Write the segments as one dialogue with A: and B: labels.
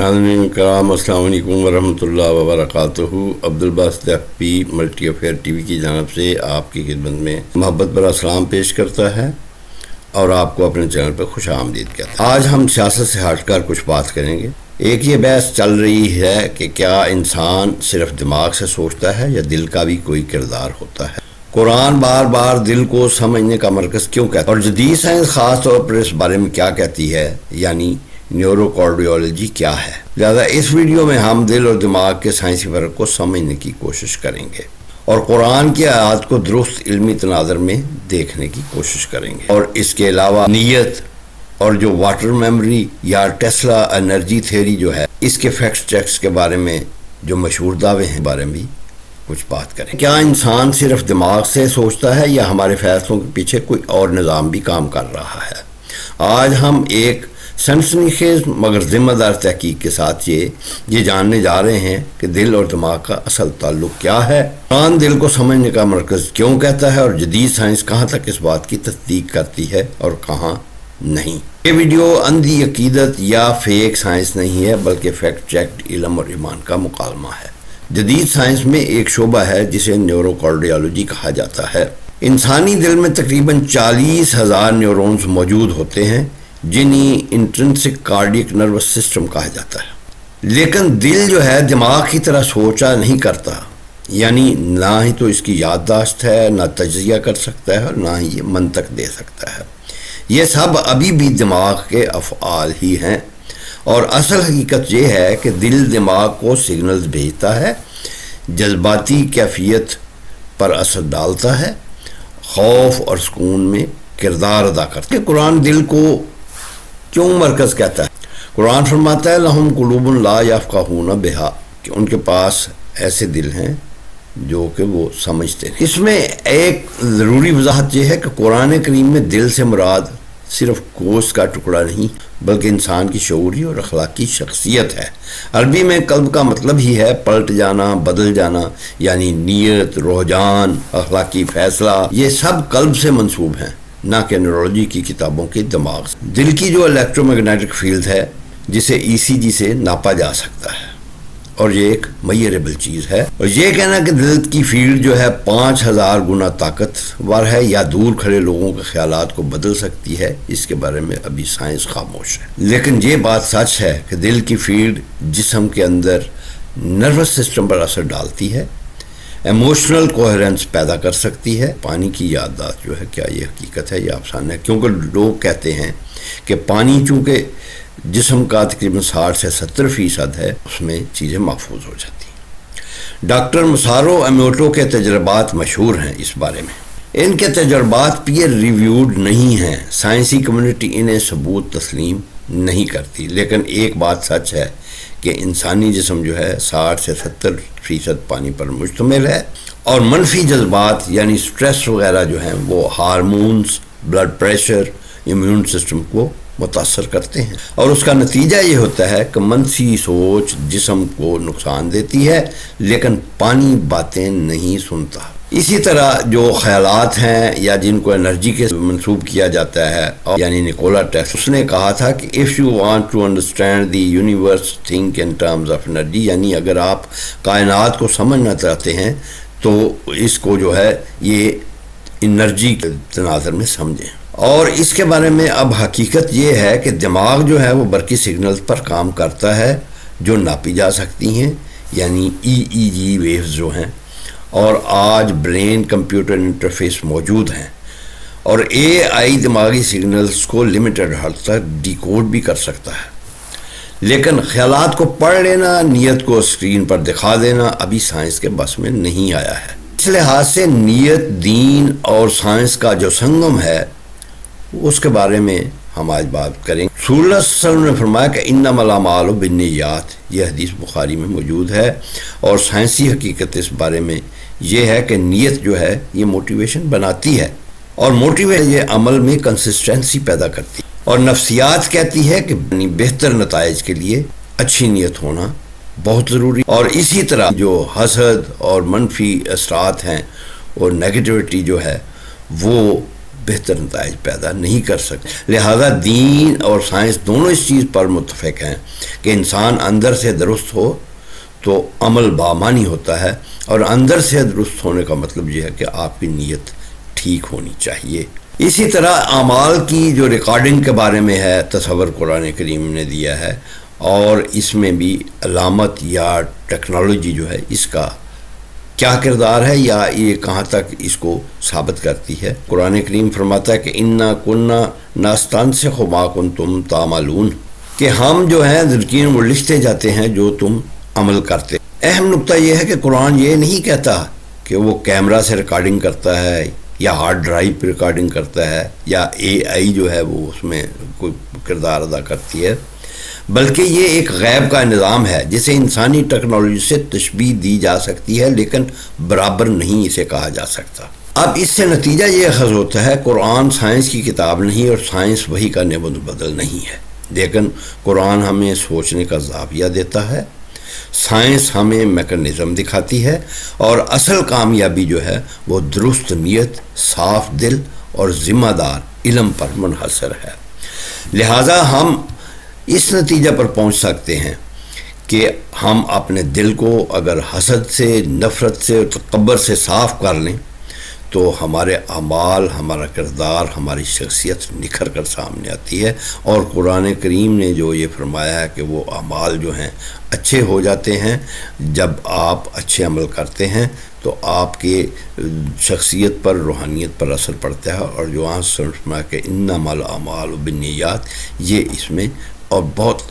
A: नाज़रीन कराम अस्सलाम वालेकुम वरहमतुल्लाहि वबरकातुहू। अब्दुलबासित एफपी मल्टी अफेयर टीवी की जानिब से आपकी खिदमत में मोहब्बत भरा सलाम पेश करता है और आपको अपने चैनल पर खुश आमदीद कहता है। आज हम सियासत से हटकर कुछ बात करेंगे। एक ये बहस चल रही है कि क्या इंसान सिर्फ दिमाग से सोचता है या दिल का भी कोई किरदार होता है। कुरान बार बार दिल को समझने का मरकज़ क्यों कहता है और जदीद साइंस ख़ास तौर पर इस बारे में क्या कहती है, यानी न्यूरोकार्डियोलॉजी क्या है। लिहाजा इस वीडियो में हम दिल और दिमाग के साइंसी फ़र्क को समझने की कोशिश करेंगे और कुरान की आयत को दुरुस्त इल्मी तनाज़र में देखने की कोशिश करेंगे। और इसके अलावा नीयत और जो वाटर मेमोरी या टेस्ला एनर्जी थ्योरी जो है, इसके फैक्ट चेक्स के बारे में जो मशहूर दावे हैं बारे में भी कुछ बात करें। क्या इंसान सिर्फ दिमाग से सोचता है या हमारे फैसलों के पीछे कोई और निज़ाम भी काम कर रहा है। आज हम एक सनसनीखेज मगर जिम्मेदार तहकीक के साथ ये जानने जा रहे हैं कि दिल और दिमाग का असल ताल्लुक क्या है, कुरान दिल को समझने का मरकज़ क्यों कहता है और जदीद साइंस कहाँ तक इस बात की तस्दीक करती है और कहाँ नहीं। ये वीडियो अंधी अकीदत या फेक साइंस नहीं है, बल्कि फैक्ट चेक्ड इल्म और ईमान का मुकालमा है। जदीद साइंस में एक शोबा है जिसे न्यूरोकार्डियोलॉजी कहा जाता है। इंसानी दिल में तकरीबन 40,000 न्यूरॉन्स मौजूद होते हैं जिन्हें इंट्रिंसिक कार्डियक नर्वस सिस्टम कहा जाता है। लेकिन दिल जो है दिमाग की तरह सोचा नहीं करता, यानी ना ही तो इसकी याददाश्त है, ना तजिया कर सकता है और ना ही ये मंतक दे सकता है। ये सब अभी भी दिमाग के अफ़आल ही हैं और असल हकीकत ये है कि दिल दिमाग को सिग्नल्स भेजता है, जज्बाती कैफियत पर असर डालता है, खौफ और सुकून में किरदार अदा करता है। कुरान दिल को क्यों मरकज़ कहता है। कुरान फरमाता है लहुम कुलूबुन ला यफ़क़हून बिहा, कि उनके पास ऐसे दिल हैं जो कि वो समझते हैं। इसमें एक ज़रूरी वजाहत यह है कि कुरान करीम में दिल से मुराद सिर्फ गोश्त का टुकड़ा नहीं बल्कि इंसान की शऊरी और अखलाकी शख्सियत है। अरबी में कल्ब का मतलब ही है पलट जाना, बदल जाना, यानी नीयत, रुझान, अखलाकी फैसला, ये सब कल्ब से मंसूब हैं, ना कि न्यूरोलॉजी की किताबों के दिमाग से। दिल की जो इलेक्ट्रोमैग्नेटिक फील्ड है जिसे ईसीजी से नापा जा सकता है और ये एक मेजरेबल चीज़ है। और ये कहना कि दिल की फील्ड जो है 5000 गुना ताकतवर है या दूर खड़े लोगों के ख्यालात को बदल सकती है, इसके बारे में अभी साइंस खामोश है। लेकिन ये बात सच है कि दिल की फील्ड जिस्म के अंदर नर्वस सिस्टम पर असर डालती है, इमोशनल कोहेरेंस पैदा कर सकती है। पानी की याददाश्त जो है, क्या ये हकीकत है या अफसाना है? क्योंकि लोग कहते हैं कि पानी चूँकि जिस्म का तकरीबन 60 से 70% है, उसमें चीज़ें महफूज हो जाती हैं। डॉक्टर मसारो एमोटो के तजर्बात मशहूर हैं इस बारे में। इनके तजर्बात पीयर रिव्यूड नहीं हैं, साइंसी कम्युनिटी इन्हें सबूत तस्लीम नहीं करती। लेकिन एक बात सच है कि इंसानी जिस्म जो है 60 से 70% पानी पर मुश्तमिल है और मनफी जज्बात यानी स्ट्रेस वगैरह जो हैं वो hormones, blood pressure, immune system को मुतासर करते हैं और उसका नतीजा ये होता है कि मनफी सोच जिस्म को नुकसान देती है, लेकिन पानी बातें नहीं सुनता। इसी तरह जो ख्यालात हैं या जिनको एनर्जी के मंसूब किया जाता है, और यानी निकोला टेस्ला, उसने कहा था कि if you want to understand the universe think in terms of energy, यानी अगर आप कायनात को समझना चाहते हैं तो इसको जो है ये एनर्जी के तनाज़र में समझें। और इसके बारे में अब हकीकत ये है कि दिमाग जो है वो बरकी सिग्नल्स पर काम करता है जो नापी जा सकती हैं, यानी EEG वेव्स जो हैं, और आज ब्रेन कंप्यूटर इंटरफेस मौजूद हैं और AI दिमागी सिग्नल्स को लिमिटेड हद तक डिकोड भी कर सकता है। लेकिन ख्यालात को पढ़ लेना, नीयत को स्क्रीन पर दिखा देना अभी साइंस के बस में नहीं आया है। इस लिहाज से नीयत, दीन और साइंस का जो संगम है उसके बारे में हम आज बात करेंगे। रसूलुल्लाह सल्लल्लाहु अलैहि वसल्लम ने फरमाया कि इन्नमल अमालु बिन्नियात, यह हदीस बुखारी में मौजूद है और साइंसी हकीकत इस बारे में यह है कि नीयत जो है ये मोटिवेशन बनाती है और मोटिवेशन ये अमल में कंसिस्टेंसी पैदा करती है। और नफ्सियात कहती है कि बेहतर नताइज के लिए अच्छी नीयत होना बहुत ज़रूरी। और इसी तरह जो हसद और मनफी असरात हैं और नेगेटिविटी जो है वो بہتر نتائج پیدا نہیں کر سکتے. لہذا دین اور سائنس دونوں اس چیز پر متفق ہیں کہ انسان اندر سے درست ہو تو عمل بامانی ہوتا ہے، اور اندر سے درست ہونے کا مطلب یہ ہے کہ آپ کی نیت ٹھیک ہونی چاہیے. اسی طرح اعمال کی جو ریکارڈنگ کے بارے میں ہے تصور قرآن کریم نے دیا ہے، اور اس میں بھی علامت یا ٹیکنالوجی جو ہے اس کا کیا کردار ہے یا یہ کہاں تک اس کو ثابت کرتی ہے. قرآن کریم فرماتا ہے کہ انا کننا نستنسخ ما کنتم تعملون، کہ ہم جو ہیں ذکر وہ لکھتے جاتے ہیں جو تم عمل کرتے. اہم نقطہ یہ ہے کہ قرآن یہ نہیں کہتا کہ وہ کیمرہ سے ریکارڈنگ کرتا ہے یا ہارڈ ڈرائیو پہ ریکارڈنگ کرتا ہے یا اے آئی جو ہے وہ اس میں کوئی کردار ادا کرتی ہے، بلکہ یہ ایک غیب کا نظام ہے جسے انسانی ٹیکنالوجی سے تشبیہ دی جا سکتی ہے لیکن برابر نہیں اسے کہا جا سکتا. اب اس سے نتیجہ یہ اخذ ہوتا ہے قرآن سائنس کی کتاب نہیں اور سائنس وحی کا نب و بدل نہیں ہے، لیکن قرآن ہمیں سوچنے کا زاویہ دیتا ہے، سائنس ہمیں میکانزم دکھاتی ہے، اور اصل کامیابی جو ہے وہ درست نیت، صاف دل اور ذمہ دار علم پر منحصر ہے. لہٰذا ہم اس نتیجہ پر پہنچ سکتے ہیں کہ ہم اپنے دل کو اگر حسد سے، نفرت سے، تکبر سے صاف کر لیں تو ہمارے اعمال، ہمارا کردار، ہماری شخصیت نکھر کر سامنے آتی ہے. اور قرآن کریم نے جو یہ فرمایا ہے کہ وہ اعمال جو ہیں اچھے ہو جاتے ہیں جب آپ اچھے عمل کرتے ہیں، تو آپ کے شخصیت پر، روحانیت پر اثر پڑتا ہے. اور جو آج سمجھنا کہ انما الاعمال بالنیات، یہ اس میں اور بہت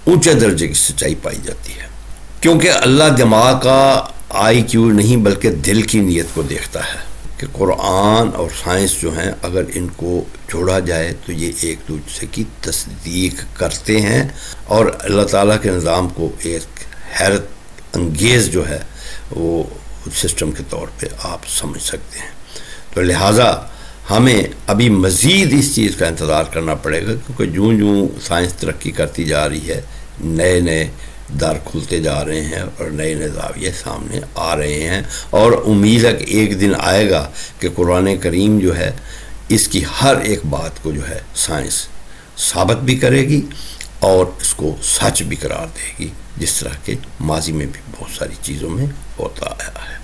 A: اونچے درجے کی سچائی پائی جاتی ہے، کیونکہ اللہ دماغ کا آئی کیو نہیں بلکہ دل کی نیت کو دیکھتا ہے. کہ قرآن اور سائنس جو ہیں اگر ان کو جوڑا جائے تو یہ ایک دوسرے کی تصدیق کرتے ہیں، اور اللہ تعالیٰ کے نظام کو ایک حیرت انگیز جو ہے وہ سسٹم کے طور پہ آپ سمجھ سکتے ہیں. تو لہٰذا ہمیں ابھی مزید اس چیز کا انتظار کرنا پڑے گا، کیونکہ جوں سائنس ترقی کرتی جا رہی ہے، نئے نئے در کھلتے جا رہے ہیں اور نئے نئے زاویے سامنے آ رہے ہیں. اور امید ہے کہ ایک دن آئے گا کہ قرآن کریم جو ہے اس کی ہر ایک بات کو جو ہے سائنس ثابت بھی کرے گی اور اس کو سچ بھی قرار دے گی، جس طرح کے ماضی میں بھی بہت ساری چیزوں میں ہوتا آیا ہے.